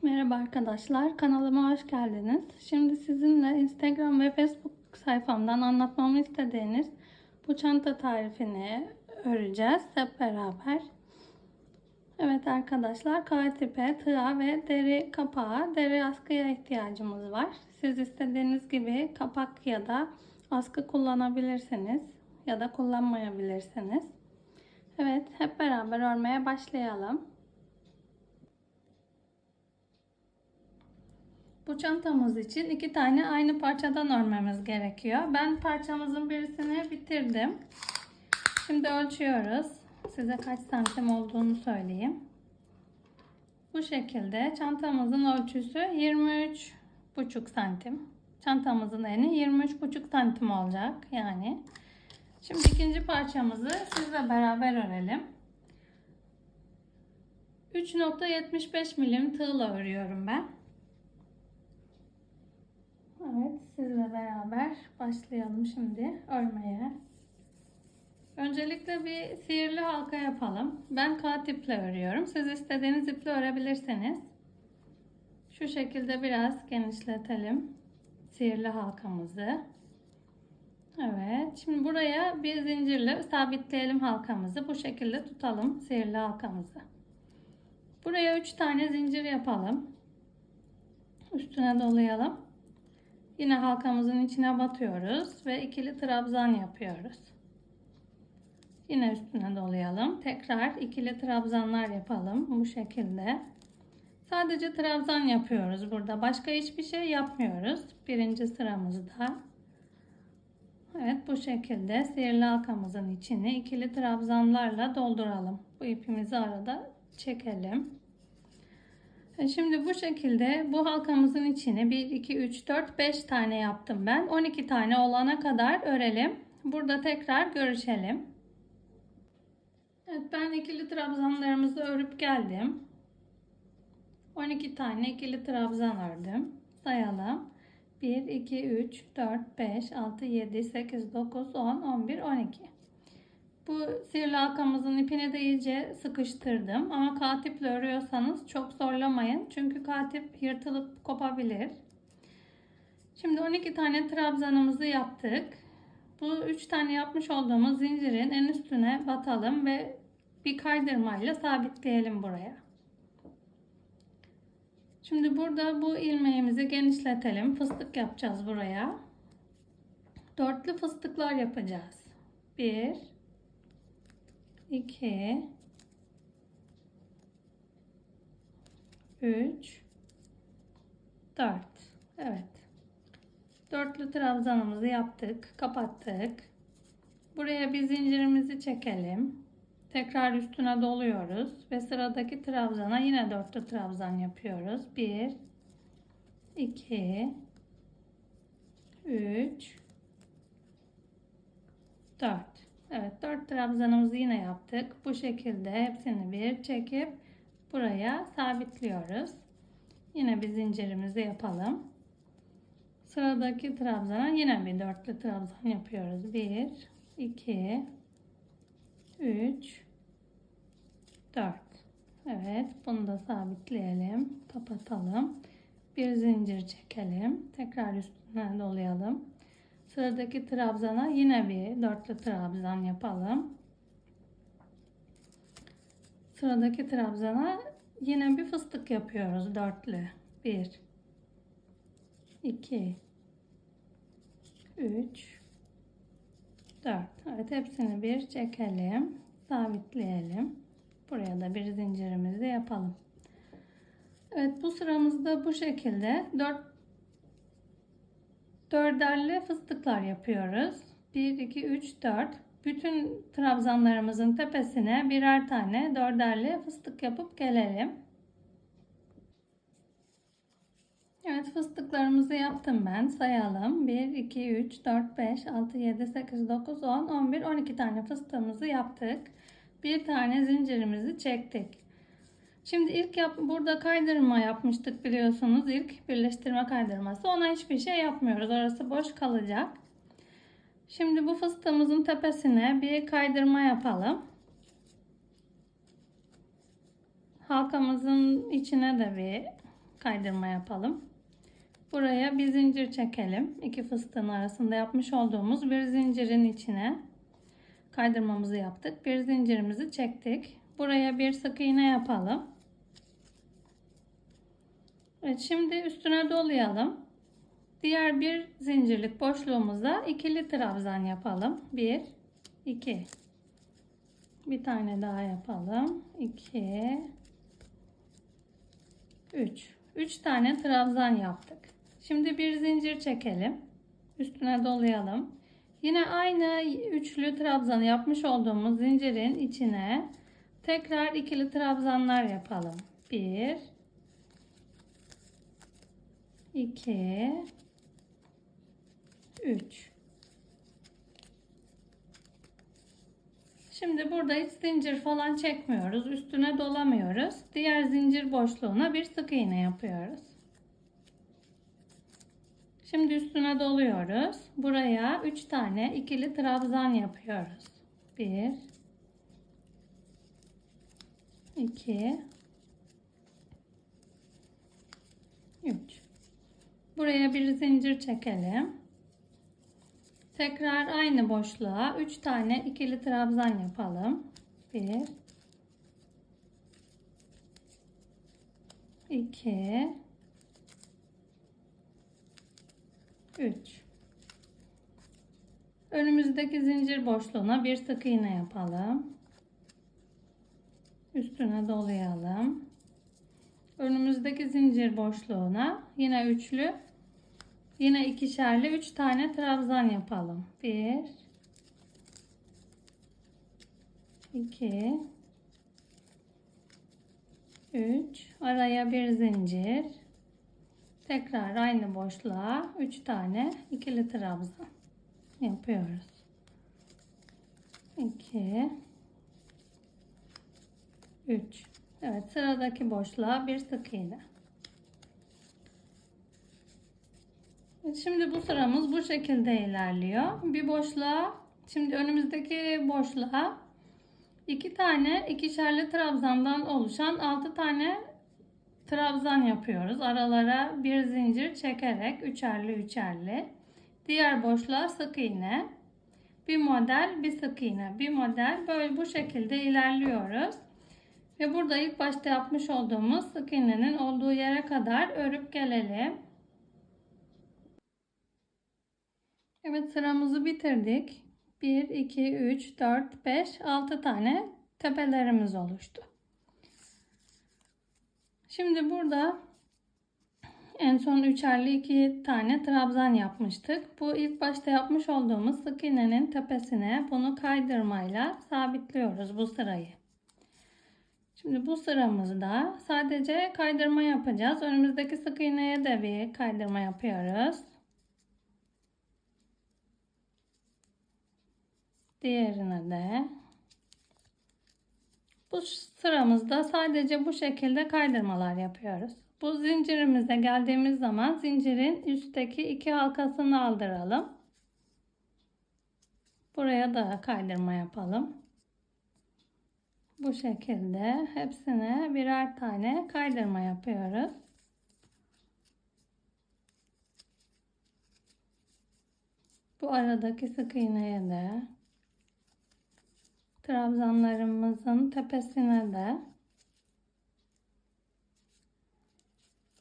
Merhaba arkadaşlar, kanalıma hoş geldiniz. Şimdi sizinle Instagram ve Facebook sayfamdan anlatmamı istediğiniz bu çanta tarifini öreceğiz hep beraber. Evet arkadaşlar, katipe, tığa ve deri kapağı, deri askıya ihtiyacımız var. Siz istediğiniz gibi kapak ya da askı kullanabilirsiniz ya da kullanmayabilirsiniz. Evet, hep beraber örmeye başlayalım. Bu çantamız için 2 tane aynı parçadan örmemiz gerekiyor. Ben parçamızın birisini bitirdim. Şimdi ölçüyoruz. Size kaç santim olduğunu söyleyeyim. Bu şekilde çantamızın ölçüsü 23,5 santim. Çantamızın eni 23,5 santim olacak yani. Şimdi ikinci parçamızı sizle beraber örelim. 3,75 milim tığla örüyorum ben. Evet, sizle beraber başlayalım şimdi örmeye. Öncelikle bir sihirli halka yapalım. Ben kat iple örüyorum. Siz istediğiniz iple örebilirsiniz. Şu şekilde biraz genişletelim sihirli halkamızı. Evet, şimdi buraya bir zincirle sabitleyelim halkamızı. Bu şekilde tutalım sihirli halkamızı. Buraya 3 tane zincir yapalım. Üstüne dolayalım. Yine halkamızın içine batıyoruz ve ikili trabzan yapıyoruz. Yine üstüne dolayalım. Tekrar ikili trabzanlar yapalım bu şekilde. Sadece trabzan yapıyoruz burada. Başka hiçbir şey yapmıyoruz. Birinci sıramızda. Evet, bu şekilde sihirli halkamızın içini ikili trabzanlarla dolduralım. Bu ipimizi arada çekelim. Şimdi bu şekilde bu halkamızın içine 1, 2, 3, 4, 5 tane yaptım ben. 12 tane olana kadar örelim. Burada tekrar görüşelim. Evet, ben ikili trabzanlarımızı örüp geldim. 12 tane ikili trabzan ördüm. Sayalım. 1, 2, 3, 4, 5, 6, 7, 8, 9, 10, 11, 12. Bu sihirli halkamızın ipini de iyice sıkıştırdım. Ama katiple örüyorsanız çok zorlamayın. Çünkü katip yırtılıp kopabilir. Şimdi 12 tane trabzanımızı yaptık. Bu 3 tane yapmış olduğumuz zincirin en üstüne batalım ve bir kaydırmayla sabitleyelim buraya. Şimdi burada bu ilmeğimizi genişletelim. Fıstık yapacağız buraya. Dörtlü fıstıklar yapacağız. 1, 2, 3, 4. Evet. Dörtlü trabzanımızı yaptık. Kapattık. Buraya bir zincirimizi çekelim. Tekrar üstüne doluyoruz. Ve sıradaki trabzana yine dörtlü trabzan yapıyoruz. 1, 2, 3, 4. Evet, 4 trabzanımızı yine yaptık. Bu şekilde hepsini bir çekip buraya sabitliyoruz. Yine bir zincirimizi yapalım. Sıradaki trabzana yine bir dörtlü trabzan yapıyoruz. 1, 2, 3, 4. Evet, bunu da sabitleyelim. Kapatalım. Bir zincir çekelim. Tekrar üstüne dolayalım. Sıradaki trabzana yine bir dörtlü trabzan yapalım. Sıradaki trabzana yine bir fıstık yapıyoruz dörtlü. 1, 2, 3, 4. Evet, hepsini bir çekelim. Sabitleyelim. Buraya da bir zincirimizi yapalım. Evet, bu sıramızda bu şekilde dörderli fıstıklar yapıyoruz. 1, 2, 3, 4. Bütün trabzanlarımızın tepesine birer tane dörderli fıstık yapıp gelelim. Evet, fıstıklarımızı yaptım ben. Sayalım. 1, 2, 3, 4, 5, 6, 7, 8, 9, 10, 11, 12 tane fıstığımızı yaptık. Bir tane zincirimizi çektik. Şimdi burada kaydırma yapmıştık biliyorsunuz. İlk birleştirme kaydırması. Ona hiçbir şey yapmıyoruz. Orası boş kalacak. Şimdi bu fıstığımızın tepesine bir kaydırma yapalım. Halkamızın içine de bir kaydırma yapalım. Buraya bir zincir çekelim. İki fıstığın arasında yapmış olduğumuz bir zincirin içine kaydırmamızı yaptık. Bir zincirimizi çektik. Buraya bir sık iğne yapalım. Evet, şimdi üstüne dolayalım. Diğer bir zincirlik boşluğumuza ikili trabzan yapalım. 1, 2. Bir tane daha yapalım. 2, 3. 3 tane trabzan yaptık. Şimdi bir zincir çekelim. Üstüne dolayalım. Yine aynı üçlü trabzanı yapmış olduğumuz zincirin içine tekrar ikili trabzanlar yapalım. 1, 2, 3. Şimdi burada hiç zincir falan çekmiyoruz. Üstüne dolamıyoruz. Diğer zincir boşluğuna bir sık iğne yapıyoruz. Şimdi üstüne doluyoruz. Buraya 3 tane ikili trabzan yapıyoruz. 1, 2, 3. Buraya bir zincir çekelim. Tekrar aynı boşluğa 3 tane ikili trabzan yapalım. 1, 2, 3. Önümüzdeki zincir boşluğuna bir sık iğne yapalım. Üstüne dolayalım. Önümüzdeki zincir boşluğuna yine üçlü, yine ikişerli 3 tane trabzan yapalım. 1, 2, 3. Araya bir zincir. Tekrar aynı boşluğa 3 tane ikili trabzan yapıyoruz. 2, 3. Evet, sıradaki boşluğa bir sık iğne. Şimdi bu sıramız bu şekilde ilerliyor. Bir boşluğa, şimdi önümüzdeki boşluğa 2 tane ikişerli trabzandan oluşan 6 tane trabzan yapıyoruz. Aralara bir zincir çekerek üçerli üçerli. Diğer boşluğa sık iğne. Bir model, bir sık iğne, bir model. Böyle bu şekilde ilerliyoruz. Ve burada ilk başta yapmış olduğumuz sık iğnenin olduğu yere kadar örüp gelelim. Evet, sıramızı bitirdik. 1, 2, 3, 4, 5, 6 tane tepelerimiz oluştu. Şimdi burada en son üçerli 2 tane trabzan yapmıştık. Bu ilk başta yapmış olduğumuz sık iğnenin tepesine bunu kaydırmayla sabitliyoruz bu sırayı. Şimdi bu sıramızda sadece kaydırma yapacağız. Önümüzdeki sık iğneye de bir kaydırma yapıyoruz. Diğerine de. Bu sıramızda sadece bu şekilde kaydırmalar yapıyoruz. Bu zincirimize geldiğimiz zaman zincirin üstteki 2 halkasını aldıralım. Buraya da kaydırma yapalım. Bu şekilde hepsine birer tane kaydırma yapıyoruz. Bu aradaki sık iğneye de, trabzanlarımızın tepesine de,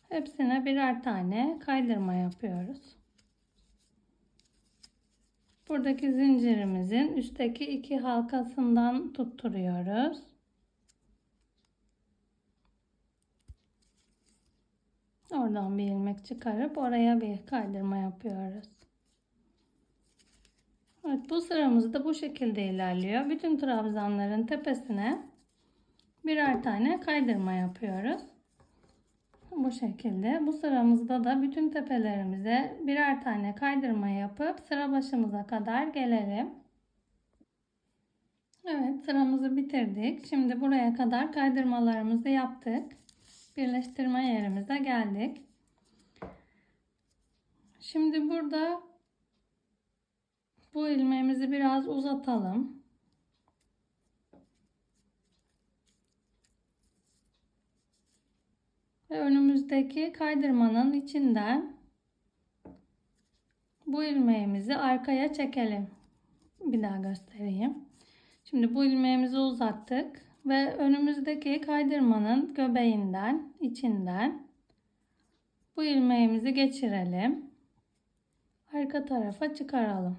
hepsine birer tane kaydırma yapıyoruz. Buradaki zincirimizin üstteki 2 halkasından tutturuyoruz. Oradan bir ilmek çıkarıp oraya bir kaydırma yapıyoruz. Evet, bu sıramız da bu şekilde ilerliyor. Bütün trabzanların tepesine birer tane kaydırma yapıyoruz. Bu şekilde. Bu sıramızda da bütün tepelerimize birer tane kaydırma yapıp sıra başımıza kadar gelelim. Evet, sıramızı bitirdik. Şimdi buraya kadar kaydırmalarımızı yaptık. Birleştirme yerimize geldik. Şimdi burada bu ilmeğimizi biraz uzatalım. Ve önümüzdeki kaydırmanın içinden bu ilmeğimizi arkaya çekelim. Bir daha göstereyim. Şimdi bu ilmeğimizi uzattık ve önümüzdeki kaydırmanın göbeğinden, içinden bu ilmeğimizi geçirelim. Arka tarafa çıkaralım.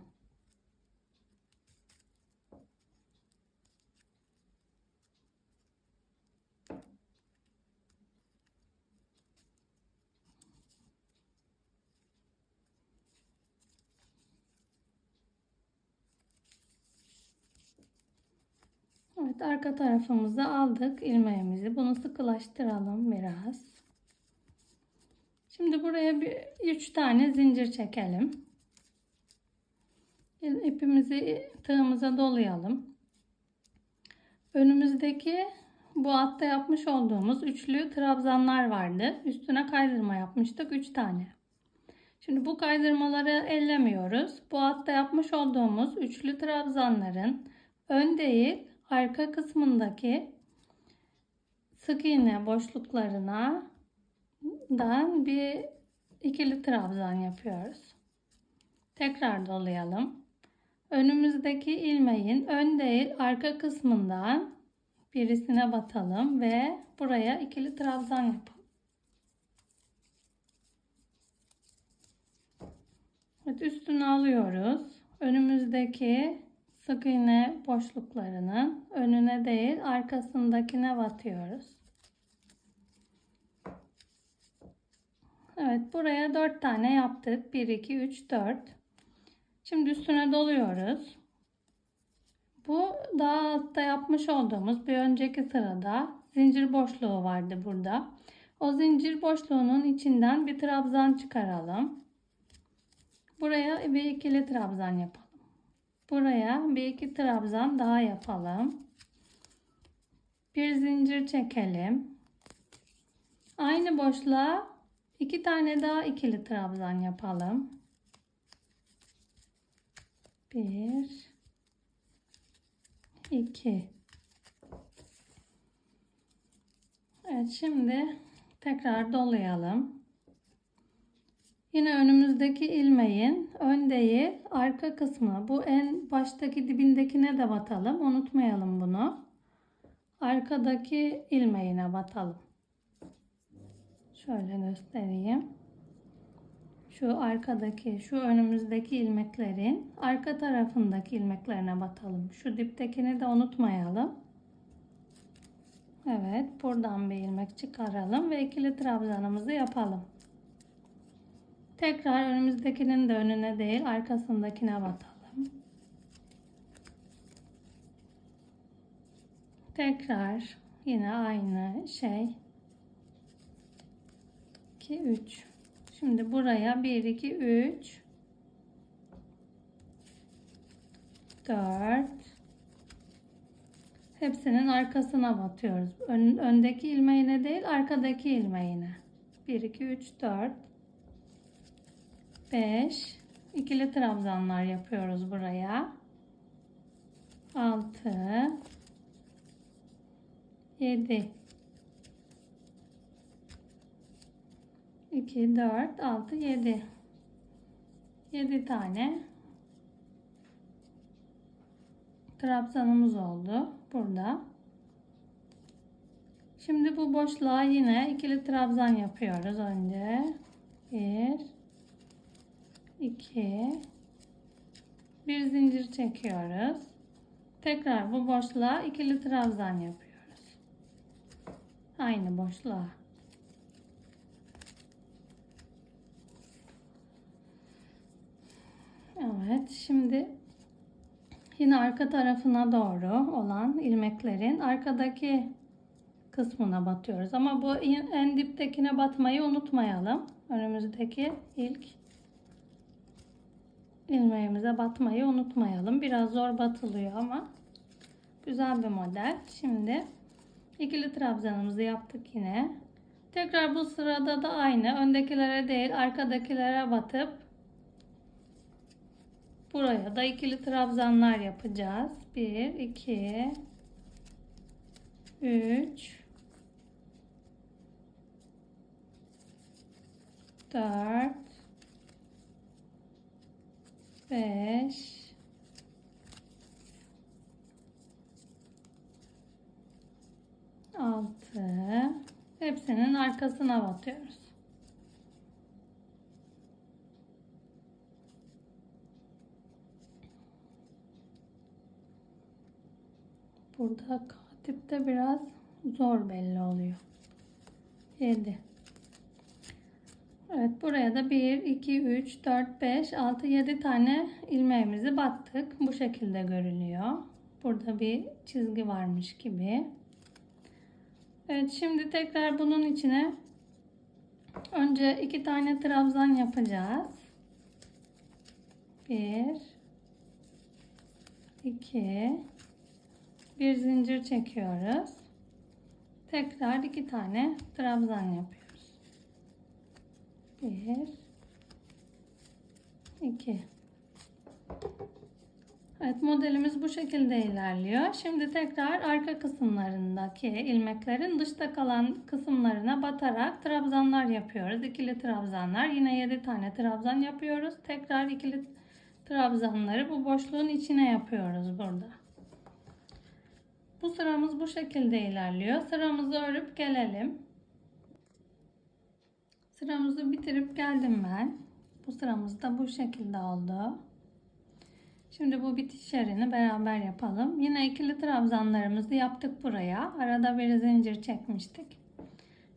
Evet, arka tarafımıza aldık ilmeğimizi. Bunu sıkılaştıralım biraz. Şimdi buraya 3 tane zincir çekelim. İpimizi tığımıza dolayalım. Önümüzdeki bu altta yapmış olduğumuz üçlü trabzanlar vardı. Üstüne kaydırma yapmıştık 3 tane. Şimdi bu kaydırmaları ellemiyoruz. Bu altta yapmış olduğumuz üçlü trabzanların ön değil arka kısmındaki sık iğne boşluklarına bir ikili trabzan yapıyoruz. Tekrar dolayalım. Önümüzdeki ilmeğin ön değil arka kısmından birisine batalım ve buraya ikili trabzan yapalım. Evet, üstünü alıyoruz. Önümüzdeki sık iğne boşluklarının önüne değil arkasındakine batıyoruz. Evet, buraya 4 tane yaptık. 1 2 3 4. Şimdi üstüne doluyoruz. Bu daha altta yapmış olduğumuz bir önceki sırada zincir boşluğu vardı burada. O zincir boşluğunun içinden bir trabzan çıkaralım. Buraya bir ikili trabzan yapalım. Buraya bir iki trabzan daha yapalım. Bir zincir çekelim. Aynı boşluğa 2 tane daha ikili trabzan yapalım. 1 2. Evet, şimdi tekrar dolayalım. Yine önümüzdeki ilmeğin ön değil arka kısmı, bu en baştaki dibindekine de batalım. Unutmayalım bunu. Arkadaki ilmeğine batalım. Şöyle göstereyim. Şu arkadaki, şu önümüzdeki ilmeklerin arka tarafındaki ilmeklerine batalım. Şu diptekini de unutmayalım. Evet, buradan bir ilmek çıkaralım ve ikili trabzanımızı yapalım. Tekrar önümüzdekinin de önüne değil arkasındakine batalım. Tekrar yine aynı şey. 2 3. Şimdi buraya 1 2 3 4. Hepsinin arkasına batıyoruz. Öndeki ilmeğine değil arkadaki ilmeğine. 1 2 3 4 5. İkili trabzanlar yapıyoruz buraya. 6 7 2 4 6 7 7 tane trabzanımız oldu burada. Şimdi bu boşluğa yine ikili trabzan yapıyoruz önce. 1 2 bir zincir çekiyoruz. Tekrar bu boşluğa ikili trabzan yapıyoruz. Aynı boşluğa. Evet, şimdi yine arka tarafına doğru olan ilmeklerin arkadaki kısmına batıyoruz. Ama bu en diptekine batmayı unutmayalım. Önümüzdeki ilk ilmeğimize batmayı unutmayalım. Biraz zor batılıyor ama güzel bir model. Şimdi ikili trabzanımızı yaptık yine. Tekrar bu sırada da aynı. Öndekilere değil arkadakilere batıp buraya da ikili trabzanlar yapacağız. 1 2 3 4, 5, 6. Hepsinin arkasına batıyoruz. Burada katipte biraz zor belli oluyor. 7. Evet, buraya da 1, 2, 3, 4, 5, 6, 7 tane ilmeğimizi battık. Bu şekilde görünüyor. Burada bir çizgi varmış gibi. Evet, şimdi tekrar bunun içine önce 2 tane trabzan yapacağız. 1, 2, bir zincir çekiyoruz. Tekrar 2 tane trabzan yapıyoruz. 1, 2. Evet, modelimiz bu şekilde ilerliyor. Şimdi tekrar arka kısımlarındaki ilmeklerin dışta kalan kısımlarına batarak trabzanlar yapıyoruz. İkili trabzanlar. Yine 7 tane trabzan yapıyoruz. Tekrar ikili trabzanları bu boşluğun içine yapıyoruz burada. Bu sıramız bu şekilde ilerliyor. Sıramızı örüp gelelim. Sıramızı bitirip geldim ben. Bu sıramız da bu şekilde oldu. Şimdi bu bitiş yerini beraber yapalım. Yine ikili trabzanlarımızı yaptık buraya. Arada bir zincir çekmiştik.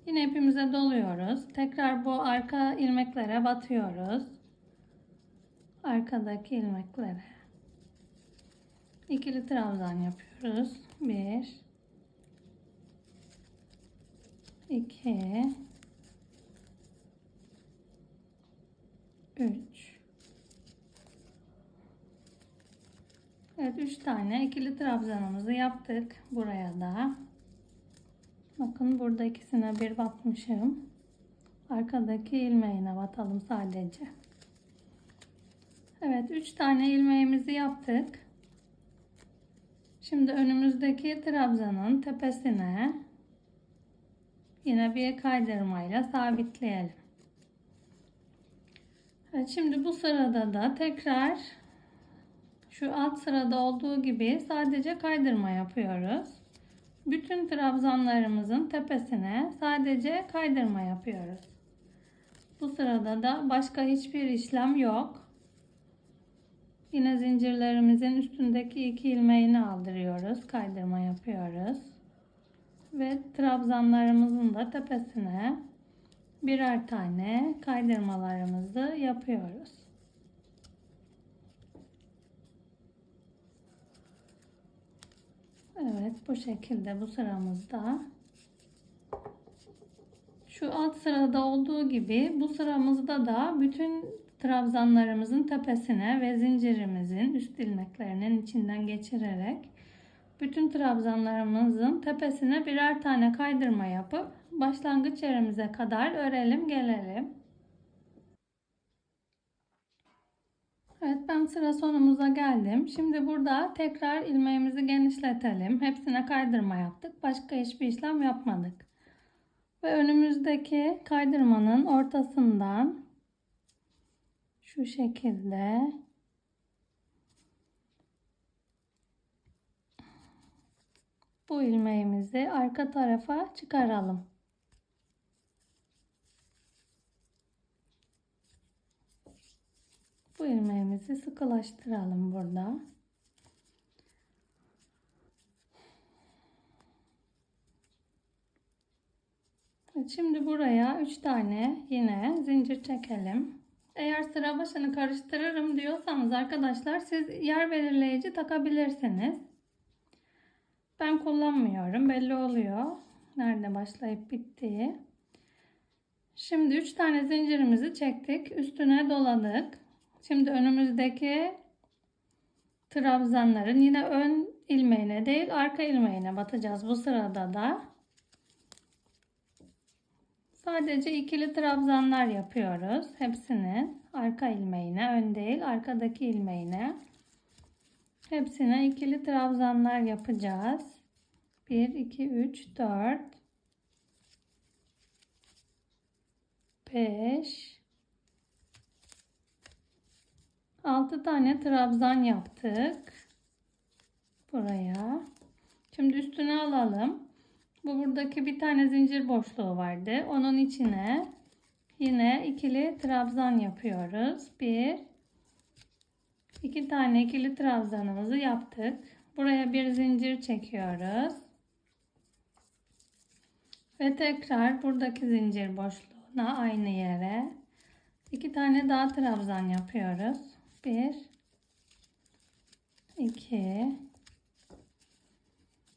Yine ipimize doluyoruz. Tekrar bu arka ilmeklere batıyoruz. Arkadaki ilmeklere. İkili trabzan yapıyoruz. 1, 2, 3. Evet, 3 tane ikili trabzanımızı yaptık buraya da. Bakın, burada ikisine bir batmışım. Arkadaki ilmeğine batalım sadece. Evet, 3 tane ilmeğimizi yaptık. Şimdi önümüzdeki trabzanın tepesine yine bir kaydırmayla sabitleyelim. Evet, şimdi bu sırada da tekrar şu alt sırada olduğu gibi sadece kaydırma yapıyoruz. Bütün trabzanlarımızın tepesine sadece kaydırma yapıyoruz. Bu sırada da başka hiçbir işlem yok. Yine zincirlerimizin üstündeki 2 ilmeğini aldırıyoruz. Kaydırma yapıyoruz. Ve trabzanlarımızın da tepesine birer tane kaydırmalarımızı yapıyoruz. Evet, bu şekilde bu sıramızda. Şu alt sırada olduğu gibi bu sıramızda da bütün trabzanlarımızın tepesine ve zincirimizin üst ilmeklerinin içinden geçirerek bütün trabzanlarımızın tepesine birer tane kaydırma yapıp başlangıç yerimize kadar örelim gelelim. Evet, ben sıra sonumuza geldim. Şimdi burada tekrar ilmeğimizi genişletelim. Hepsine kaydırma yaptık. Başka hiçbir işlem yapmadık. Ve önümüzdeki kaydırmanın ortasından şu şekilde bu ilmeğimizi arka tarafa çıkaralım. Bu ilmeğimizi sıkılaştıralım burada. Şimdi buraya 3 tane yine zincir çekelim. Eğer sıra başını karıştırırım diyorsanız arkadaşlar, siz yer belirleyici takabilirsiniz. Ben kullanmıyorum. Belli oluyor nerede başlayıp bittiği. Şimdi 3 tane zincirimizi çektik. Üstüne doladık. Şimdi önümüzdeki trabzanların yine ön ilmeğine değil arka ilmeğine batacağız bu sırada da. Sadece ikili trabzanlar yapıyoruz. Hepsini arka ilmeğine, ön değil arkadaki ilmeğine. Hepsine ikili trabzanlar yapacağız. 1, 2, 3, 4, 5, 6 tane trabzan yaptık. Buraya. Şimdi üstüne alalım. Bu buradaki bir tane zincir boşluğu vardı. Onun içine yine ikili trabzan yapıyoruz. 1 2 tane ikili trabzanımızı yaptık. Buraya bir zincir çekiyoruz. Ve tekrar buradaki zincir boşluğuna aynı yere 2 tane daha trabzan yapıyoruz. 1 2.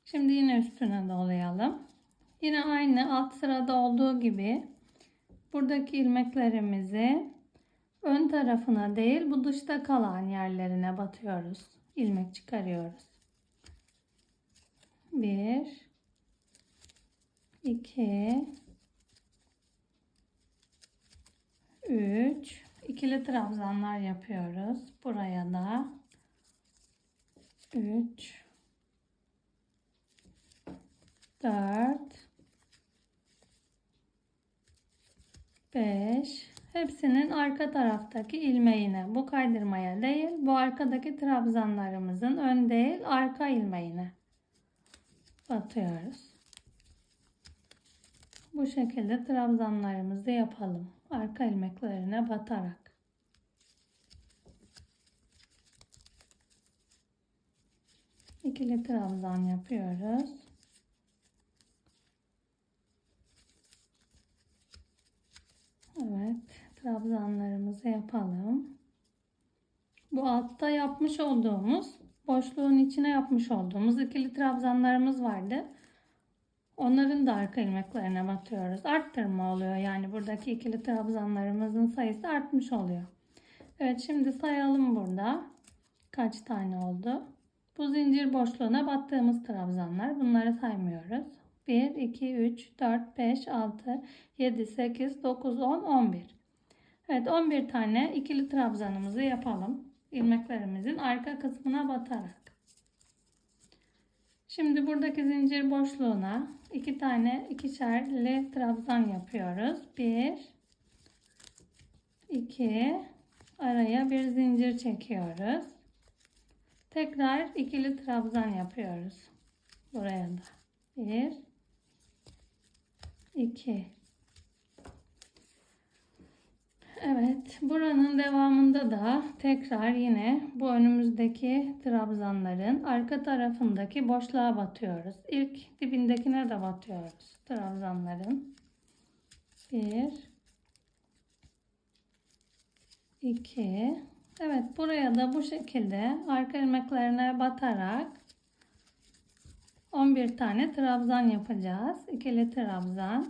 Şimdi yine üstüne dolayalım. Yine aynı alt sırada olduğu gibi buradaki ilmeklerimizi ön tarafına değil, bu dışta kalan yerlerine batıyoruz. İlmek çıkarıyoruz. 1 2 3 ikili trabzanlar yapıyoruz. Buraya da 3 4 5. Hepsinin arka taraftaki ilmeğine, bu kaydırmaya değil, bu arkadaki trabzanlarımızın ön değil arka ilmeğine batıyoruz. Bu şekilde trabzanlarımızı yapalım. Arka ilmeklerine batarak. İkili trabzan yapıyoruz. Evet, trabzanlarımızı yapalım. Bu altta yapmış olduğumuz, boşluğun içine yapmış olduğumuz ikili trabzanlarımız vardı. Onların da arka ilmeklerine batıyoruz. Arttırma oluyor. Yani buradaki ikili trabzanlarımızın sayısı artmış oluyor. Evet, şimdi sayalım burada. Kaç tane oldu? Bu zincir boşluğuna battığımız trabzanlar. Bunları saymıyoruz. 1, 2, 3, 4, 5, 6, 7, 8, 9, 10, 11. Evet, 11 tane ikili trabzanımızı yapalım. İlmeklerimizin arka kısmına batarak. Şimdi buradaki zincir boşluğuna 2 tane ikişerli trabzan yapıyoruz. 1 2 araya bir zincir çekiyoruz. Tekrar ikili trabzan yapıyoruz. Buraya da 1 2. Evet, buranın devamında da tekrar yine bu önümüzdeki trabzanların arka tarafındaki boşluğa batıyoruz. İlk dibindekine de batıyoruz trabzanların. 1 2. Evet, buraya da bu şekilde arka ilmeklerine batarak 11 tane trabzan yapacağız. İkili trabzan.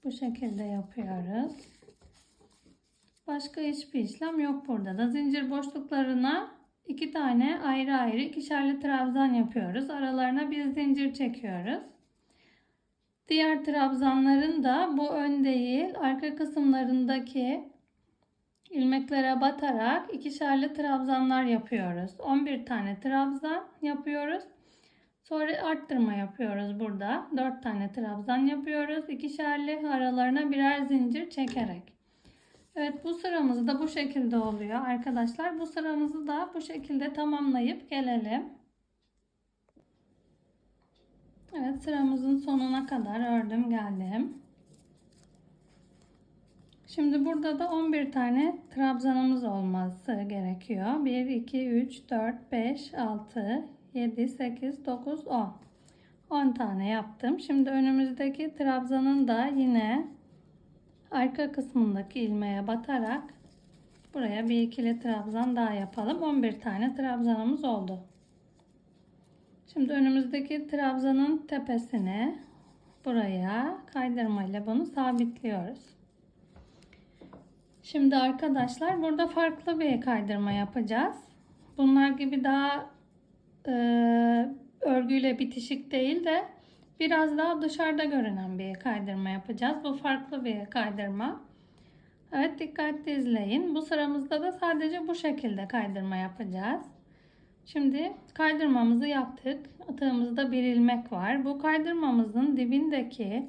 Bu şekilde yapıyoruz. Başka hiçbir işlem yok burada da. Zincir boşluklarına 2 tane ayrı ayrı ikişerli trabzan yapıyoruz. Aralarına bir zincir çekiyoruz. Diğer trabzanların da bu ön değil, arka kısımlarındaki ilmeklere batarak ikişerli trabzanlar yapıyoruz. 11 tane trabzan yapıyoruz. Sonra arttırma yapıyoruz burada. 4 tane trabzan yapıyoruz. İkişerli aralarına birer zincir çekerek. Evet, bu sıramız da bu şekilde oluyor arkadaşlar. Bu sıramızı da bu şekilde tamamlayıp gelelim. Evet, sıramızın sonuna kadar ördüm geldim. Şimdi burada da 11 tane trabzanımız olması gerekiyor. 1, 2, 3, 4, 5, 6, 7, 8, 9, 10. 10 tane yaptım. Şimdi önümüzdeki trabzanın da yine arka kısmındaki ilmeğe batarak buraya bir ikili trabzan daha yapalım. 11 tane trabzanımız oldu. Şimdi önümüzdeki trabzanın tepesine buraya kaydırma ile bunu sabitliyoruz. Şimdi arkadaşlar burada farklı bir kaydırma yapacağız. Bunlar gibi daha örgüyle bitişik değil de biraz daha dışarıda görünen bir kaydırma yapacağız. Bu farklı bir kaydırma. Evet, dikkatli izleyin. Bu sıramızda da sadece bu şekilde kaydırma yapacağız. Şimdi kaydırmamızı yaptık. Tığımızda bir ilmek var. Bu kaydırmamızın dibindeki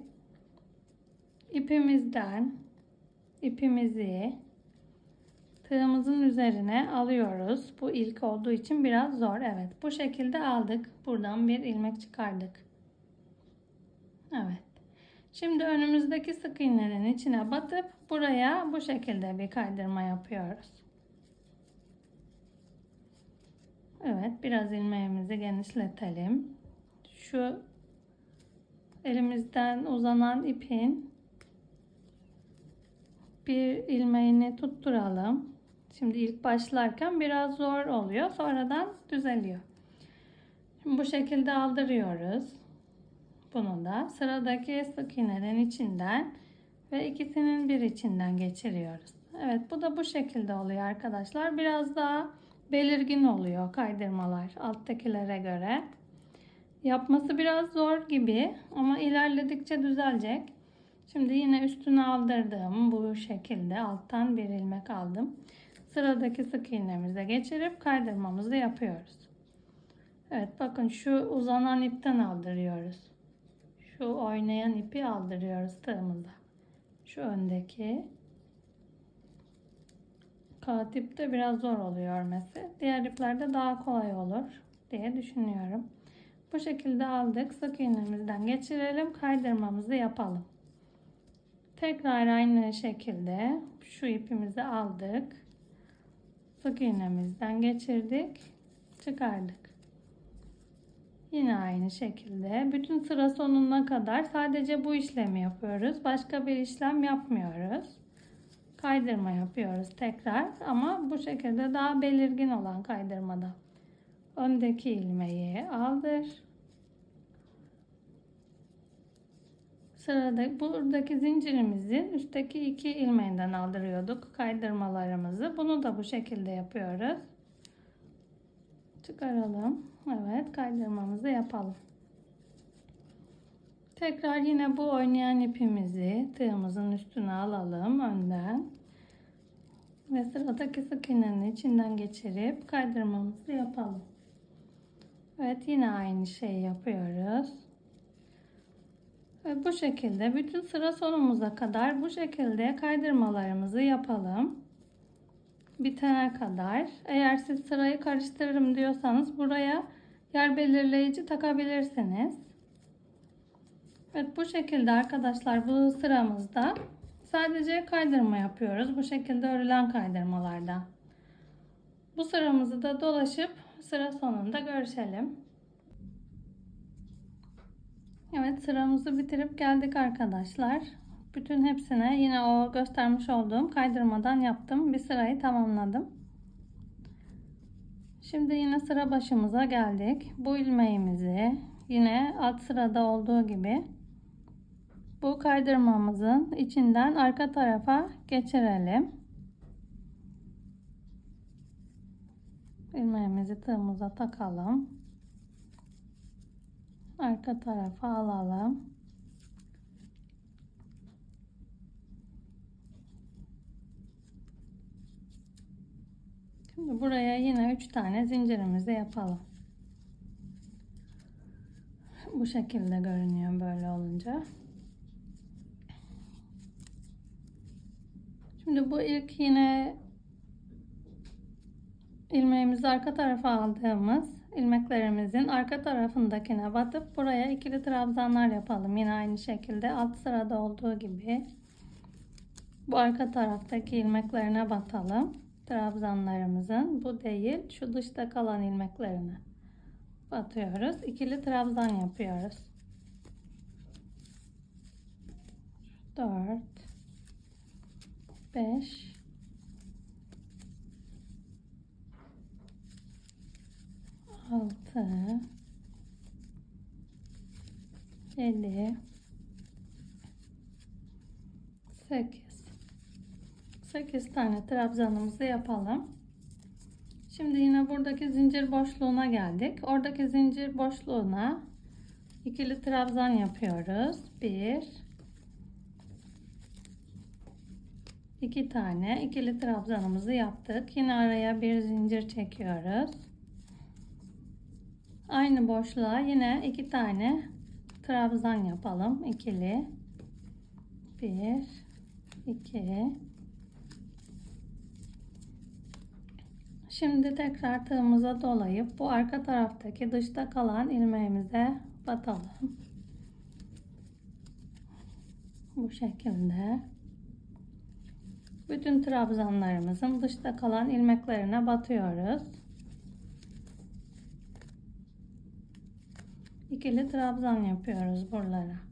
ipimizden ipimizi tığımızın üzerine alıyoruz. Bu ilk olduğu için biraz zor. Evet, bu şekilde aldık. Buradan bir ilmek çıkardık. Evet. Şimdi önümüzdeki sık iğnenin içine batıp buraya bu şekilde bir kaydırma yapıyoruz. Evet, biraz ilmeğimizi genişletelim. Şu elimizden uzanan ipin bir ilmeğini tutturalım. Şimdi ilk başlarken biraz zor oluyor. Sonradan düzeliyor. Şimdi bu şekilde aldırıyoruz. Bunu da sıradaki sık iğnenin içinden ve ikisinin bir içinden geçiriyoruz. Evet, bu da bu şekilde oluyor arkadaşlar. Biraz daha belirgin oluyor kaydırmalar alttakilere göre. Yapması biraz zor gibi ama ilerledikçe düzelecek. Şimdi yine üstüne aldırdığım bu şekilde alttan bir ilmek aldım. Sıradaki sık iğnemize geçirip kaydırmamızı yapıyoruz. Evet, bakın şu uzanan ipten aldırıyoruz. Şu oynayan ipi aldırıyoruz tığımıza. Şu öndeki. Kağıt ipte biraz zor oluyor örmesi. Diğer iplerde daha kolay olur diye düşünüyorum. Bu şekilde aldık. Sık iğnemizden geçirelim. Kaydırmamızı yapalım. Tekrar aynı şekilde şu ipimizi aldık. Sık iğnemizden geçirdik. Çıkardık. Yine aynı şekilde bütün sıra sonuna kadar sadece bu işlemi yapıyoruz. Başka bir işlem yapmıyoruz. Kaydırma yapıyoruz tekrar ama bu şekilde daha belirgin olan kaydırmada. Öndeki ilmeği aldır. Sırada buradaki zincirimizin üstteki iki ilmeğinden aldırıyorduk kaydırmalarımızı. Bunu da bu şekilde yapıyoruz. Çıkaralım. Evet, kaydırmamızı yapalım. Tekrar yine bu oynayan ipimizi tığımızın üstüne alalım önden. Ve sıradaki sık iğnenin içinden geçirip kaydırmamızı yapalım. Evet, yine aynı şeyi yapıyoruz. Ve bu şekilde bütün sıra sonumuza kadar bu şekilde kaydırmalarımızı yapalım. Bitene kadar. Eğer siz sırayı karıştırırım diyorsanız buraya yer belirleyici takabilirsiniz. Evet, bu şekilde arkadaşlar bu sıramızda sadece kaydırma yapıyoruz. Bu şekilde örülen kaydırmalarda. Bu sıramızı da dolaşıp sıra sonunda görüşelim. Evet, sıramızı bitirip geldik arkadaşlar. Bütün hepsine yine o göstermiş olduğum kaydırmadan yaptım. Bir sırayı tamamladım. Şimdi yine sıra başımıza geldik. Bu ilmeğimizi yine alt sırada olduğu gibi bu kaydırmamızın içinden arka tarafa geçirelim. İlmeğimizi tığımıza takalım. Arka tarafa alalım. Şimdi buraya yine 3 tane zincirimizi yapalım. Bu şekilde görünüyor böyle olunca. Şimdi bu ilk yine ilmeğimizi arka tarafa aldığımız ilmeklerimizin arka tarafındakine batıp buraya ikili trabzanlar yapalım. Yine aynı şekilde alt sırada olduğu gibi bu arka taraftaki ilmeklerine batalım. Trabzanlarımızın bu değil şu dışta kalan ilmeklerine batıyoruz. İkili trabzan yapıyoruz. 4 5 6 7 8 tane trabzanımızı yapalım. Şimdi yine buradaki zincir boşluğuna geldik. Oradaki zincir boşluğuna ikili trabzan yapıyoruz. 1 2 tane ikili trabzanımızı yaptık. Yine araya bir zincir çekiyoruz. Aynı boşluğa yine 2 tane trabzan yapalım. İkili 1 2 Şimdi tekrar tığımıza dolayıp bu arka taraftaki dışta kalan ilmeğimize batalım. Bu şekilde. Bütün trabzanlarımızın dışta kalan ilmeklerine batıyoruz. İkili trabzan yapıyoruz buralara.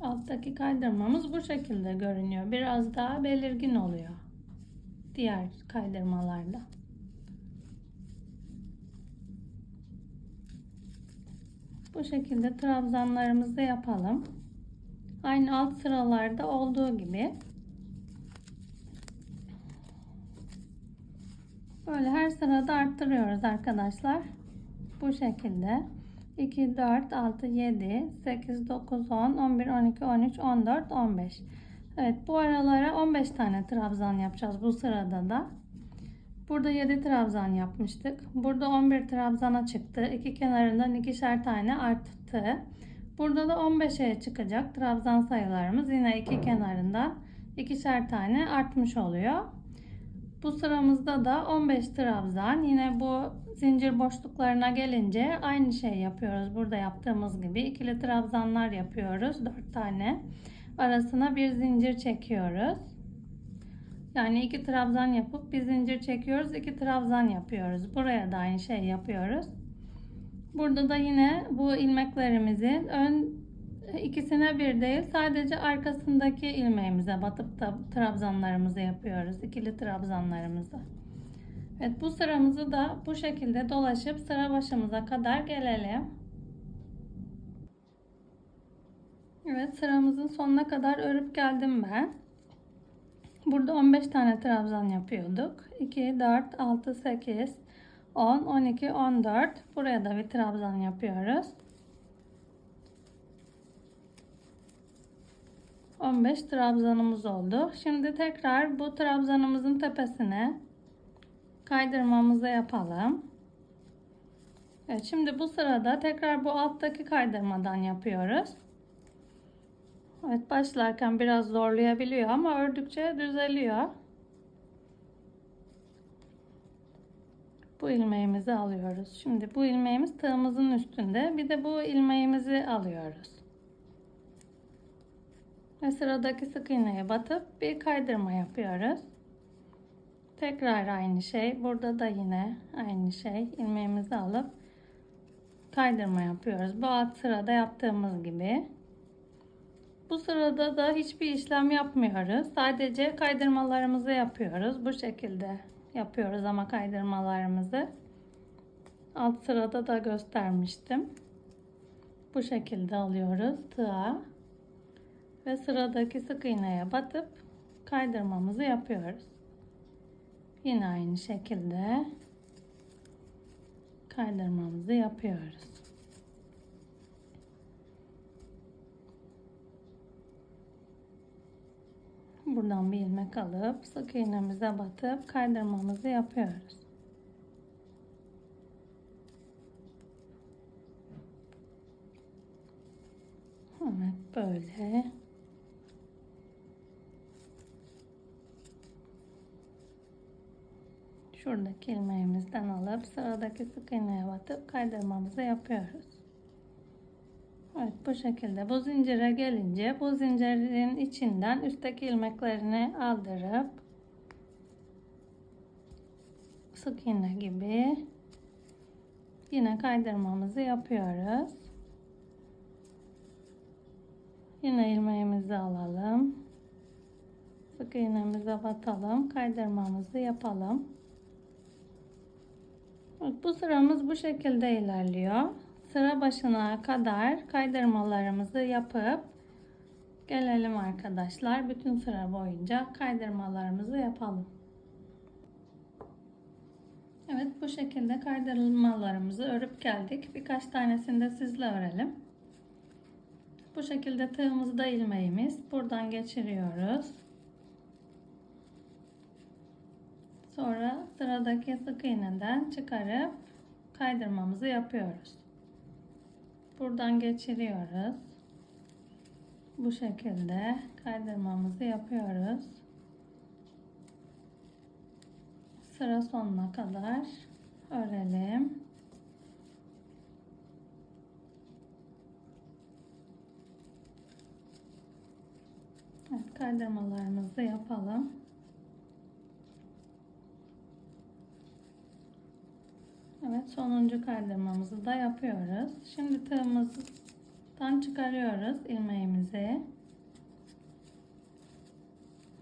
Alttaki kaydırmamız bu şekilde görünüyor. Biraz daha belirgin oluyor diğer kaydırmalarda. Bu şekilde trabzanlarımızı yapalım. Aynı alt sıralarda olduğu gibi. Böyle her sırada arttırıyoruz arkadaşlar. Bu şekilde. 2, 4, 6, 7, 8, 9, 10, 11, 12, 13, 14, 15. Evet, bu aralara 15 tane trabzan yapacağız bu sırada da. Burada 7 trabzan yapmıştık. Burada 11 trabzana çıktı. İki kenarından ikişer tane arttı. Burada da 15'e çıkacak trabzan sayılarımız. Yine iki kenarından ikişer tane artmış oluyor. Bu sıramızda da 15 trabzan. Yine bu zincir boşluklarına gelince aynı şey yapıyoruz. Burada yaptığımız gibi ikili trabzanlar yapıyoruz. 4 tane. Arasına bir zincir çekiyoruz. Yani 2 trabzan yapıp bir zincir çekiyoruz. 2 trabzan yapıyoruz. Buraya da aynı şey yapıyoruz. Burada da yine bu ilmeklerimizin ikisine bir değil, sadece arkasındaki ilmeğimize batıp da trabzanlarımızı yapıyoruz. İkili trabzanlarımızı. Evet, bu sıramızı da bu şekilde dolaşıp sıra başımıza kadar gelelim. Evet, sıramızın sonuna kadar örüp geldim ben. Burada 15 tane trabzan yapıyorduk. 2, 4, 6, 8, 10, 12, 14. Buraya da bir trabzan yapıyoruz. 15 trabzanımız oldu. Şimdi tekrar bu trabzanımızın tepesine kaydırmamızı yapalım. Evet, şimdi bu sırada tekrar bu alttaki kaydırmadan yapıyoruz. Evet, başlarken biraz zorlayabiliyor ama ördükçe düzeliyor. Bu ilmeğimizi alıyoruz. Şimdi bu ilmeğimiz tığımızın üstünde. Bir de bu ilmeğimizi alıyoruz. Ve sıradaki sık iğneye batıp bir kaydırma yapıyoruz. Tekrar aynı şey. Burada da yine aynı şey. İlmeğimizi alıp kaydırma yapıyoruz. Bu alt sırada yaptığımız gibi. Bu sırada da hiçbir işlem yapmıyoruz. Sadece kaydırmalarımızı yapıyoruz. Bu şekilde yapıyoruz ama kaydırmalarımızı. Alt sırada da göstermiştim. Bu şekilde alıyoruz tığa. Ve sıradaki sık iğneye batıp kaydırmamızı yapıyoruz. Yine aynı şekilde kaydırmamızı yapıyoruz. Buradan bir ilmek alıp sık iğnemize batıp kaydırmamızı yapıyoruz. Evet, böyle. Şuradaki ilmeğimizden alıp sıradaki sık iğneye batıp kaydırmamızı yapıyoruz. Evet, bu şekilde bu zincire gelince bu zincirin içinden üstteki ilmeklerini aldırıp sık iğne gibi yine kaydırmamızı yapıyoruz. Yine ilmeğimizi alalım. Sık iğnemize batalım. Kaydırmamızı yapalım. Evet, bu sıramız bu şekilde ilerliyor. Sıra başına kadar kaydırmalarımızı yapıp gelelim arkadaşlar. Bütün sıra boyunca kaydırmalarımızı yapalım. Evet, bu şekilde kaydırmalarımızı örüp geldik. Birkaç tanesini de sizle örelim. Bu şekilde tığımızda ilmeğimiz. Buradan geçiriyoruz. Sonra sıradaki sık iğneden çıkarıp kaydırmamızı yapıyoruz. buradan geçiriyoruz. Bu şekilde kaydırmamızı yapıyoruz. Sıra sonuna kadar örelim. Evet, kaydırmalarımızı yapalım. Evet, sonuncu kaydırmamızı da yapıyoruz. Şimdi tığımızdan çıkarıyoruz ilmeğimizi.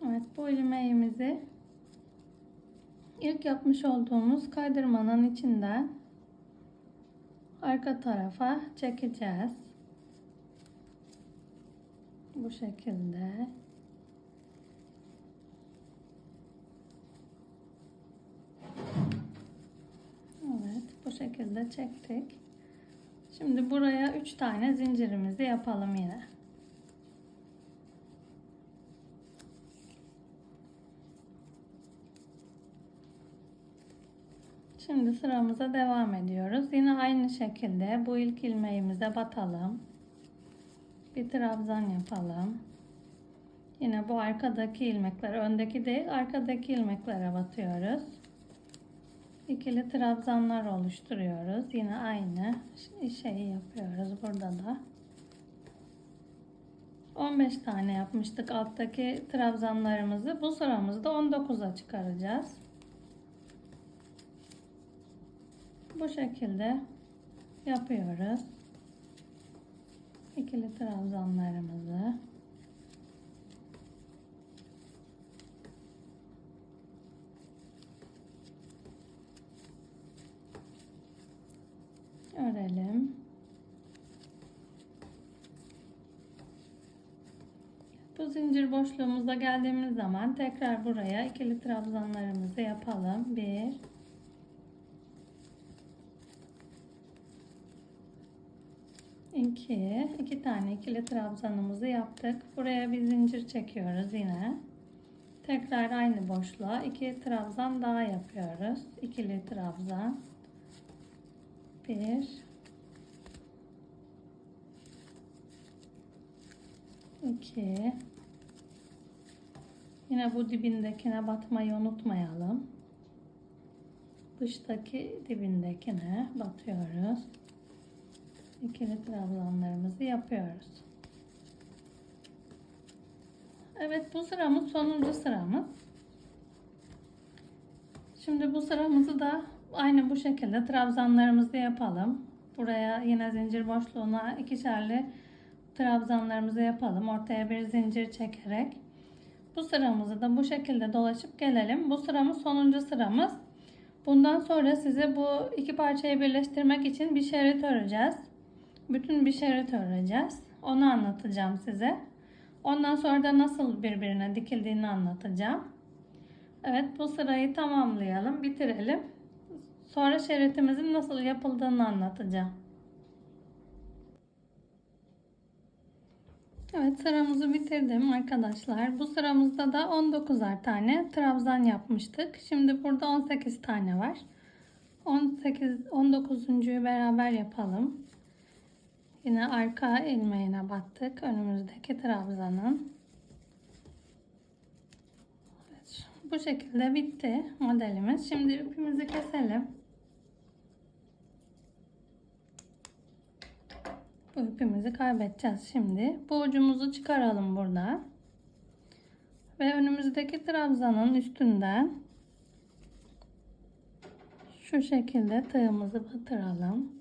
Evet, bu ilmeğimizi ilk yapmış olduğumuz kaydırmanın içinden arka tarafa çekeceğiz. Bu şekilde. Evet, bu şekilde çektik. Şimdi buraya 3 tane zincirimizi yapalım yine. Şimdi sıramıza devam ediyoruz. Yine aynı şekilde bu ilk ilmeğimize batalım. Bir trabzan yapalım. Yine bu arkadaki ilmekler, öndeki değil arkadaki ilmeklere batıyoruz. İkili trabzanlar oluşturuyoruz. Yine aynı şeyi yapıyoruz burada da. 15 tane yapmıştık alttaki trabzanlarımızı. Bu sıramızda 19'a çıkaracağız. Bu şekilde yapıyoruz. İkili trabzanlarımızı. Örelim. Bu zincir boşluğumuza geldiğimiz zaman tekrar buraya ikili trabzanlarımızı yapalım. 1 2 tane ikili trabzanımızı yaptık. Buraya bir zincir çekiyoruz yine. Tekrar aynı boşluğa 2 trabzan daha yapıyoruz. İkili trabzan. 1 2 Yine bu dibindekine batmayı unutmayalım. Dıştaki dibindekine batıyoruz. İkili trabzanlarımızı yapıyoruz. Evet, bu sıramız sonuncu sıramız. Şimdi bu sıramızı da aynı bu şekilde trabzanlarımızı yapalım. Buraya yine zincir boşluğuna ikişerli trabzanlarımızı yapalım. Ortaya bir zincir çekerek. Bu sıramızı da bu şekilde dolaşıp gelelim. Bu sıramız sonuncu sıramız. Bundan sonra size bu iki parçayı birleştirmek için bir şerit öreceğiz. Bütün bir şerit öreceğiz. Onu anlatacağım size. Ondan sonra da nasıl birbirine dikildiğini anlatacağım. Evet, bu sırayı tamamlayalım, bitirelim. Sonra şeritimizin nasıl yapıldığını anlatacağım. Evet, sıramızı bitirdim arkadaşlar. Bu sıramızda da 19'ar tane trabzan yapmıştık. Şimdi burada 18 tane var. 19'uncuyu beraber yapalım. Yine arka ilmeğine battık. Önümüzdeki trabzanın. Evet, bu şekilde bitti modelimiz. Şimdi ipimizi keselim. Bu ipimizi kaybedeceğiz şimdi. Bu ucumuzu çıkaralım burada. Ve önümüzdeki trabzanın üstünden şu şekilde tığımızı batıralım.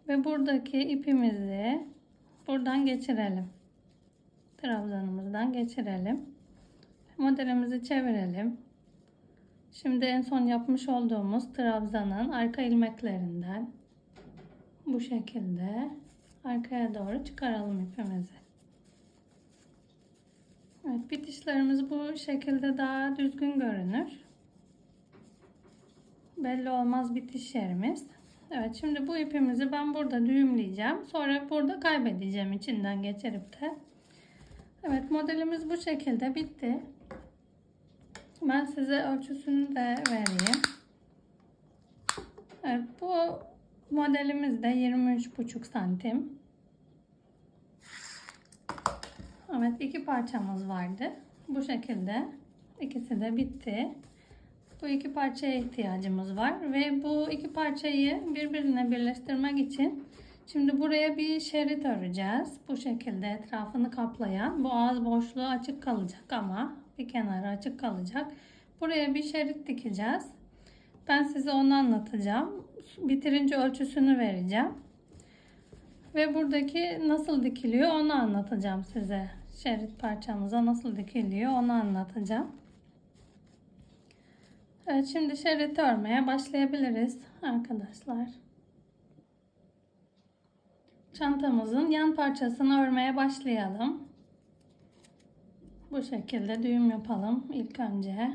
Ve buradaki ipimizi buradan geçirelim. Trabzanımızdan geçirelim. Modelimizi çevirelim. Şimdi en son yapmış olduğumuz trabzanın arka ilmeklerinden bu şekilde arkaya doğru çıkaralım ipimizi. Evet, bitişlerimiz bu şekilde daha düzgün görünür. Belli olmaz bitiş yerimiz. Evet, şimdi bu ipimizi ben burada düğümleyeceğim. Sonra burada kaybedeceğim içinden geçirip de. Evet, modelimiz bu şekilde bitti. Ben size ölçüsünü de vereyim. Evet, bu Modelimiz de 23,5 santim. Evet, iki parçamız vardı. Bu şekilde ikisi de bitti. Bu iki parçaya ihtiyacımız var ve bu iki parçayı birbirine birleştirmek için şimdi buraya bir şerit öreceğiz. Bu şekilde etrafını kaplayan, bu ağız boşluğu açık kalacak ama bir kenarı açık kalacak. Buraya bir şerit dikeceğiz. Ben size onu anlatacağım. Bitirince ölçüsünü vereceğim. Ve buradaki nasıl dikiliyor onu anlatacağım size. Şerit parçamıza nasıl dikiliyor onu anlatacağım. Evet, şimdi şerit örmeye başlayabiliriz arkadaşlar. Çantamızın yan parçasını örmeye başlayalım. Bu şekilde düğüm yapalım ilk önce.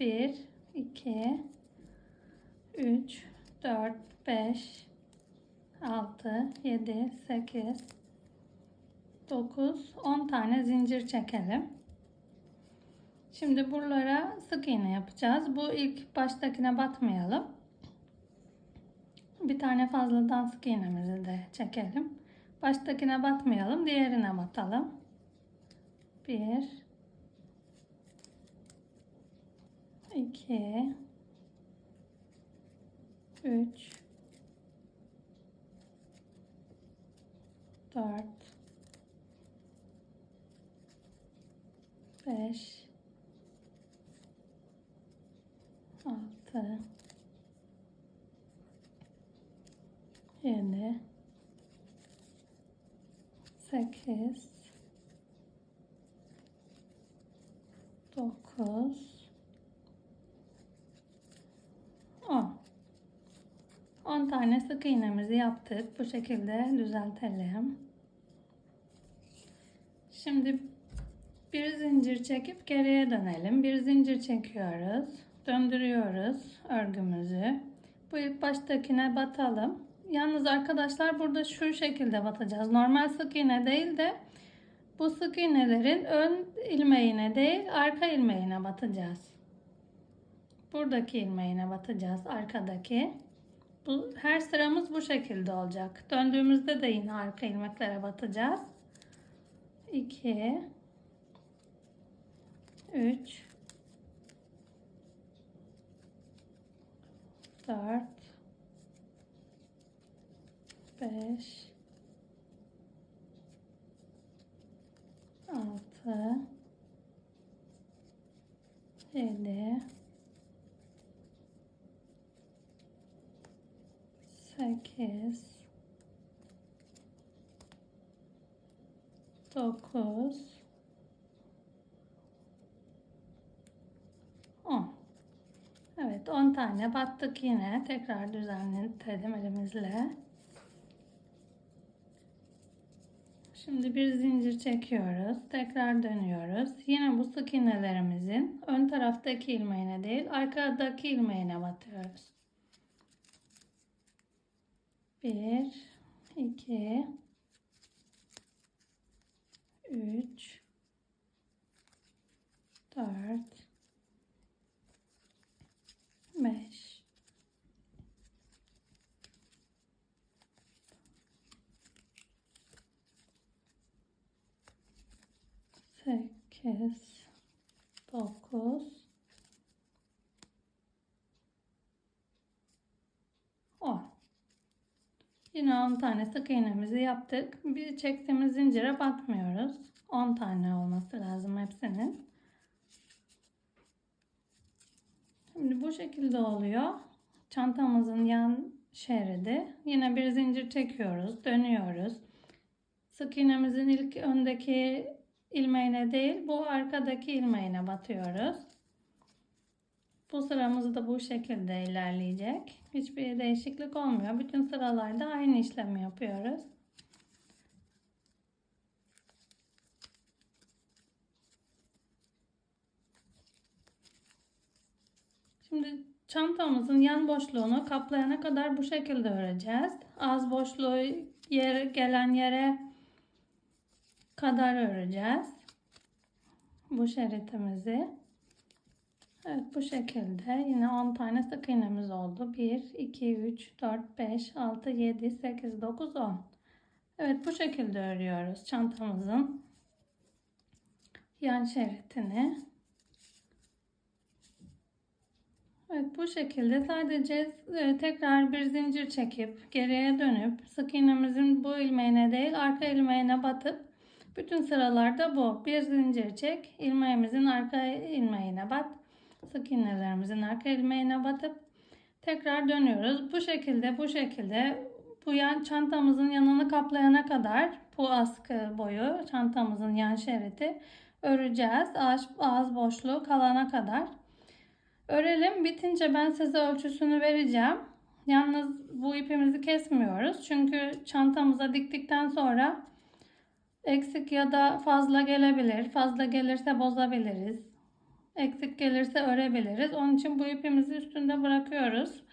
1, 2, 3, 4, 5, 6, 7, 8, 9, 10 tane zincir çekelim. Şimdi buralara sık iğne yapacağız. Bu ilk baştakine batmayalım. Bir tane fazladan sık iğnemizi de çekelim. Baştakine batmayalım, diğerine batalım. 1, 2, 3, 4, 5, 6, 7, 8, 9, 10. 10 tane sık iğnemizi yaptık. Bu şekilde düzeltelim. Şimdi bir zincir çekip geriye dönelim. Bir zincir çekiyoruz. Döndürüyoruz örgümüzü. Bu ilk baştakine batalım. Yalnız arkadaşlar burada şu şekilde batacağız. Normal sık iğne değil de bu sık iğnelerin ön ilmeğine değil arka ilmeğine batacağız. Buradaki ilmeğine batacağız, arkadaki. Her sıramız bu şekilde olacak. Döndüğümüzde de yine arka ilmeklere batacağız. 2, 3, 4, 5, 6, 7, 8, 9, 10. Evet, 10 tane battık yine. Tekrar düzenletelim elimizle. Şimdi bir zincir çekiyoruz. Tekrar dönüyoruz. Yine bu sık iğnelerimizin ön taraftaki ilmeğine değil, arkadaki ilmeğine batıyoruz. 1, 2, 3, 4, 5, 8, 9, 10. Yine 10 tane sık iğnemizi yaptık. Bir çektiğimiz zincire batmıyoruz. 10 tane olması lazım hepsinin. Şimdi bu şekilde oluyor. Çantamızın yan şeridi. Yine bir zincir çekiyoruz. Dönüyoruz. Sık iğnemizin ilk öndeki ilmeğine değil, bu arkadaki ilmeğine batıyoruz. Bu sıramız da bu şekilde ilerleyecek. Hiçbir değişiklik olmuyor. Bütün sıralarda aynı işlemi yapıyoruz. Şimdi çantamızın yan boşluğunu kaplayana kadar bu şekilde öreceğiz. Ağız boşluğu gelen yere kadar öreceğiz bu şeritimizi. Evet, bu şekilde yine 10 tane sık iğnemiz oldu. 1, 2, 3, 4, 5, 6, 7, 8, 9, 10. Evet, bu şekilde örüyoruz çantamızın yan şeritini. Evet, bu şekilde sadece tekrar bir zincir çekip geriye dönüp sık iğnemizin bu ilmeğine değil arka ilmeğine batıp bütün sıralarda bu. Bir zincir çek, ilmeğimizin arka ilmeğine bat, sık iğnelerimizin arka ilmeğine batıp tekrar dönüyoruz. Bu şekilde bu çantamızın yanını kaplayana kadar bu askı boyu çantamızın yan şeridi öreceğiz. Ağız boşluğu kalana kadar. Örelim. Bitince ben size ölçüsünü vereceğim. Yalnız bu ipimizi kesmiyoruz. Çünkü çantamıza diktikten sonra eksik ya da fazla gelebilir. Fazla gelirse bozabiliriz. Eksik gelirse örebiliriz. Onun için bu ipimizi üstünde bırakıyoruz.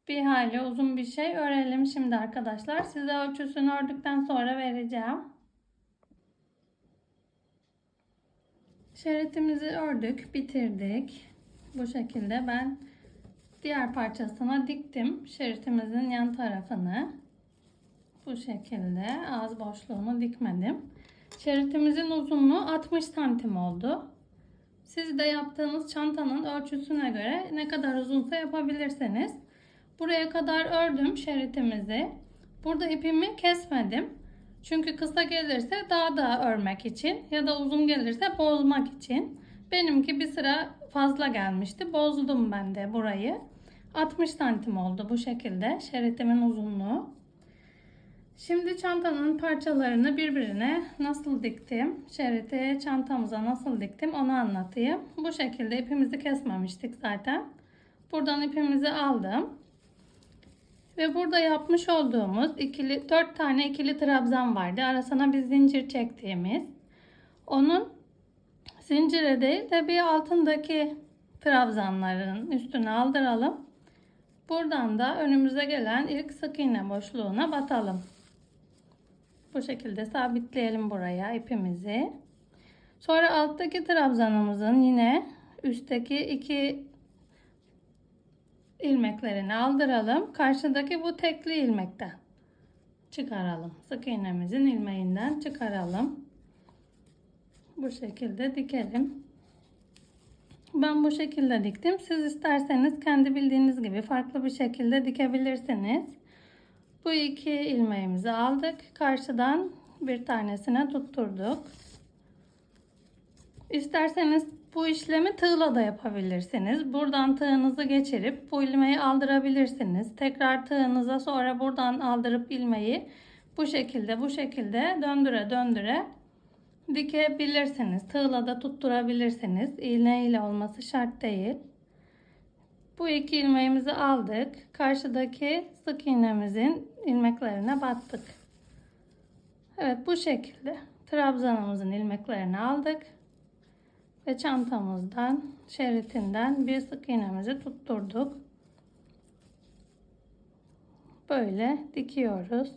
Bir hayli uzun bir şey örelim şimdi arkadaşlar. Size ölçüsünü ördükten sonra vereceğim. Şeritimizi ördük, bitirdik. Bu şekilde ben diğer parçasına diktim şeritimizin yan tarafını. Bu şekilde ağız boşluğunu dikmedim. Şeritimizin uzunluğu 60 santim oldu. Siz de yaptığınız çantanın ölçüsüne göre ne kadar uzunsa yapabilirsiniz. Buraya kadar ördüm şeritimizi. Burada ipimi kesmedim. Çünkü kısa gelirse daha da örmek için ya da uzun gelirse bozmak için. Benimki bir sıra fazla gelmişti. Bozdum ben de burayı. 60 santim oldu bu şekilde şeritimin uzunluğu. Şimdi çantanın parçalarını birbirine nasıl diktim, şeriti çantamıza nasıl diktim onu anlatayım. Bu şekilde ipimizi kesmemiştik zaten. Buradan ipimizi aldım. Ve burada yapmış olduğumuz 4 tane ikili trabzan vardı. Arasına bir zincir çektiğimiz. Onun zincire değil de bir altındaki trabzanların üstüne aldıralım. Buradan da önümüze gelen ilk sık iğne boşluğuna batalım. Bu şekilde sabitleyelim buraya ipimizi. Sonra alttaki trabzanımızın yine üstteki iki ilmeklerini aldıralım. Karşıdaki bu tekli ilmekten çıkaralım. Sık iğnemizin ilmeğinden çıkaralım. Bu şekilde dikelim. Ben bu şekilde diktim. Siz isterseniz kendi bildiğiniz gibi farklı bir şekilde dikebilirsiniz. Bu iki ilmeğimizi aldık. Karşıdan bir tanesine tutturduk. İsterseniz bu işlemi tığla da yapabilirsiniz. Buradan tığınızı geçirip bu ilmeği aldırabilirsiniz. Tekrar tığınıza sonra buradan aldırıp ilmeği bu şekilde döndüre döndüre dikebilirsiniz. Tığla da tutturabilirsiniz. İğne ile olması şart değil. Bu iki ilmeğimizi aldık. Karşıdaki sık iğnemizin ilmeklerine battık. Evet, bu şekilde trabzanımızın ilmeklerini aldık. Ve çantamızdan şeritinden bir sık iğnemizi tutturduk. Böyle dikiyoruz.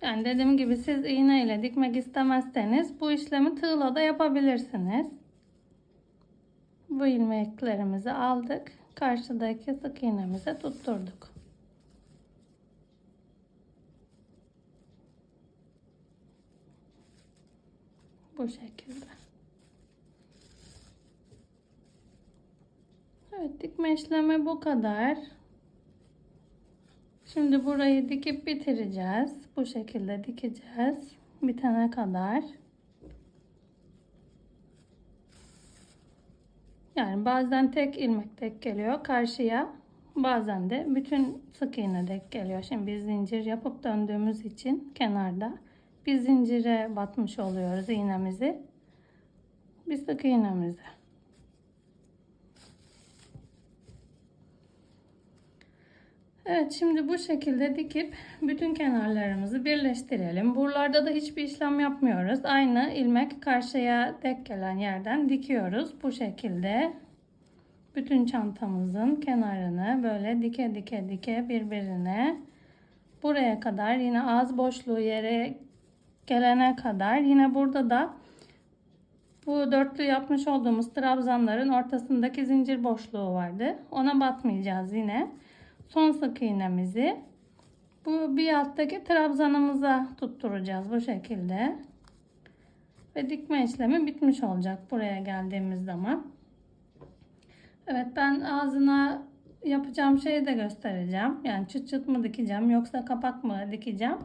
Yani dediğim gibi siz iğne ile dikmek istemezseniz bu işlemi tığla da yapabilirsiniz. Bu ilmeklerimizi aldık. Karşıdaki sık iğnemize tutturduk. Bu şekilde. Evet, dikme işlemi bu kadar. Şimdi burayı dikip bitireceğiz. Bu şekilde dikeceğiz. Bitene kadar. Yani bazen tek ilmek denk geliyor karşıya. Bazen de bütün sık iğne denk geliyor. Şimdi bir zincir yapıp döndüğümüz için kenarda bir zincire batmış oluyoruz iğnemizi. Bir sık iğnemizi. Evet, şimdi bu şekilde dikip bütün kenarlarımızı birleştirelim. Buralarda da hiçbir işlem yapmıyoruz. Aynı ilmek karşıya denk gelen yerden dikiyoruz. Bu şekilde bütün çantamızın kenarını böyle dike dike birbirine buraya kadar, yine ağız boşluğu yere gelene kadar, yine burada da Bu dörtlü yapmış olduğumuz trabzanların ortasındaki zincir boşluğu vardı. Ona batmayacağız yine. Son sık iğnemizi bu bir alttaki trabzanımıza tutturacağız bu şekilde. Ve dikme işlemi bitmiş olacak buraya geldiğimiz zaman. Evet, ben ağzına yapacağım şeyi de göstereceğim. Yani çıt çıt mı dikeceğim yoksa kapak mı dikeceğim?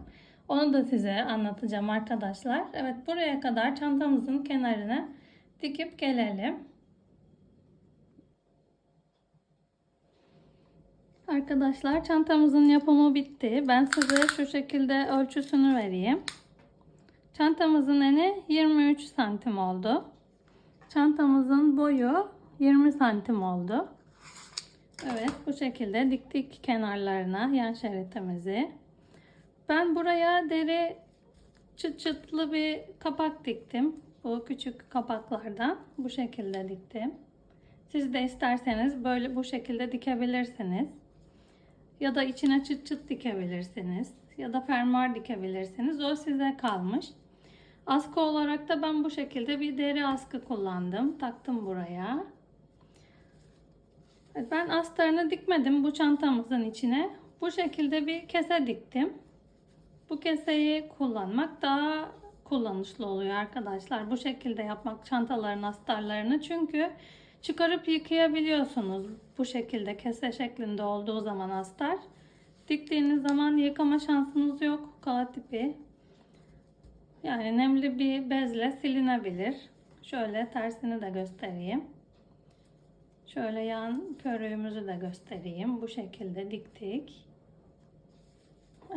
Onu da size anlatacağım arkadaşlar. Evet, buraya kadar çantamızın kenarına dikip gelelim. Arkadaşlar, çantamızın yapımı bitti. Ben size şu şekilde ölçüsünü vereyim. Çantamızın eni 23 santim oldu. Çantamızın boyu 20 santim oldu. Evet, bu şekilde diktik kenarlarına yan şeritimizi. Ben buraya deri çıt çıtlı bir kapak diktim. Bu küçük kapaklardan bu şekilde diktim. Siz de isterseniz böyle bu şekilde dikebilirsiniz. Ya da içine çıt çıt dikebilirsiniz. Ya da fermuar dikebilirsiniz. O size kalmış. Askı olarak da ben bu şekilde bir deri askı kullandım. Taktım buraya. Ben astarını dikmedim bu çantamızın içine. Bu şekilde bir kese diktim. Bu keseyi kullanmak daha kullanışlı oluyor arkadaşlar. Bu şekilde yapmak çantaların astarlarını. Çünkü çıkarıp yıkayabiliyorsunuz. Bu şekilde kese şeklinde olduğu zaman astar. Diktiğiniz zaman yıkama şansınız yok. Kağıt ipi. Yani nemli bir bezle silinebilir. Şöyle tersini de göstereyim. Şöyle yan körüğümüzü de göstereyim. Bu şekilde diktik.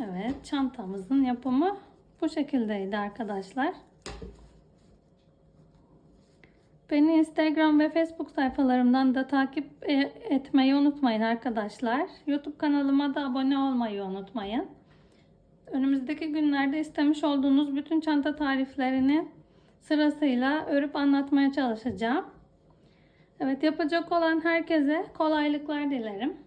Evet, çantamızın yapımı bu şekildeydi arkadaşlar. Beni Instagram ve Facebook sayfalarımdan da takip etmeyi unutmayın arkadaşlar. YouTube kanalıma da abone olmayı unutmayın. Önümüzdeki günlerde istemiş olduğunuz bütün çanta tariflerini sırasıyla örüp anlatmaya çalışacağım. Evet, yapacak olan herkese kolaylıklar dilerim.